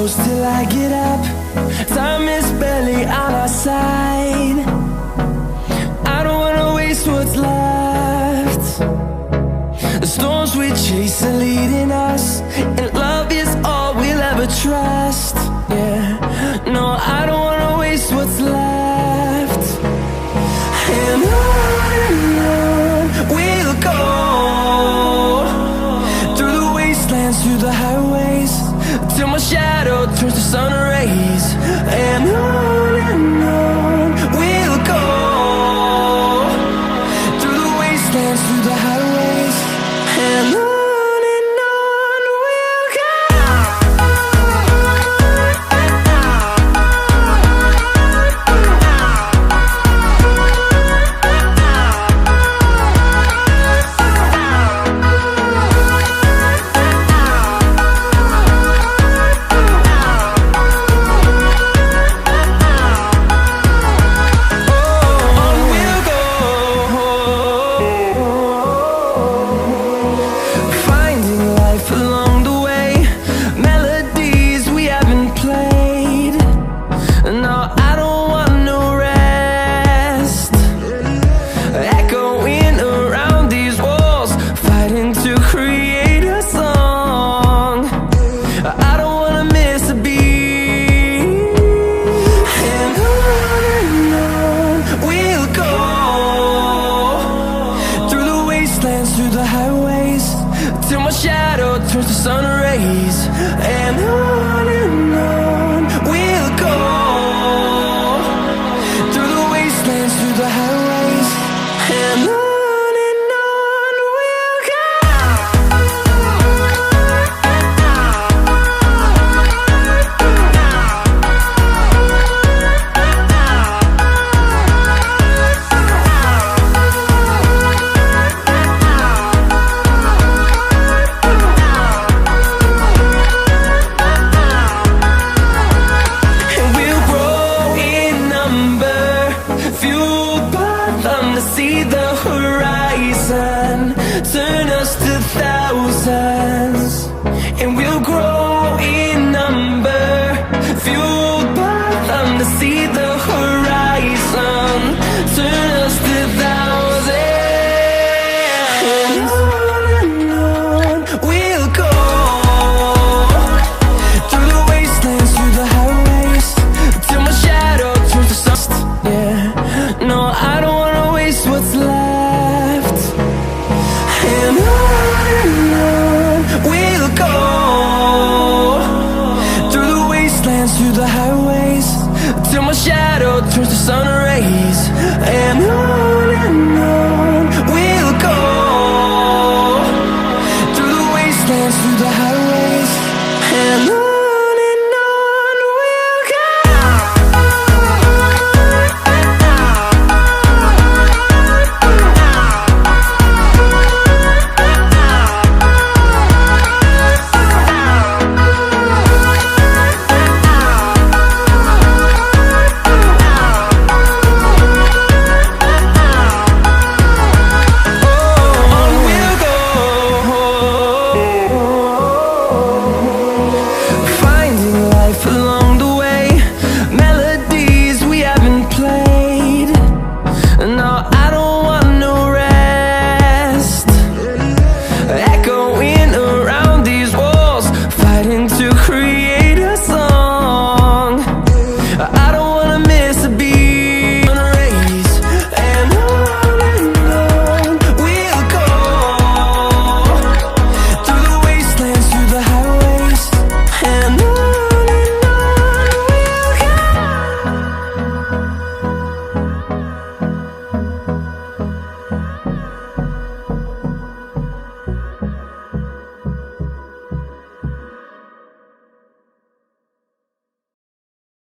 close till I get up. Time is barely on our side. I don't wanna waste what's left. The storms we chase are leading us, and love is all we'll ever trust. Yeah, no, I don't wanna waste what's left. And on we'll go, through the wastelands, through the highways, till my shadow turns to sun rays. And on we'll go, through the wastelands, through the highways, and on we'll go. Through the highways, till my shadow turns to sun rays. And on we'll go, through the wastelands, through the highways, and on we'll go. See the horizon, turn us to thousands, and we'll grow in number, fueled by them to see the horizon, turn us to thousands, and on we'll go, through the wastelands, through the highways, till my shadow turns to sun. Yeah, no, I don't what's left. And on we'll go, through the wastelands, through the highways, till my shadow turns to sun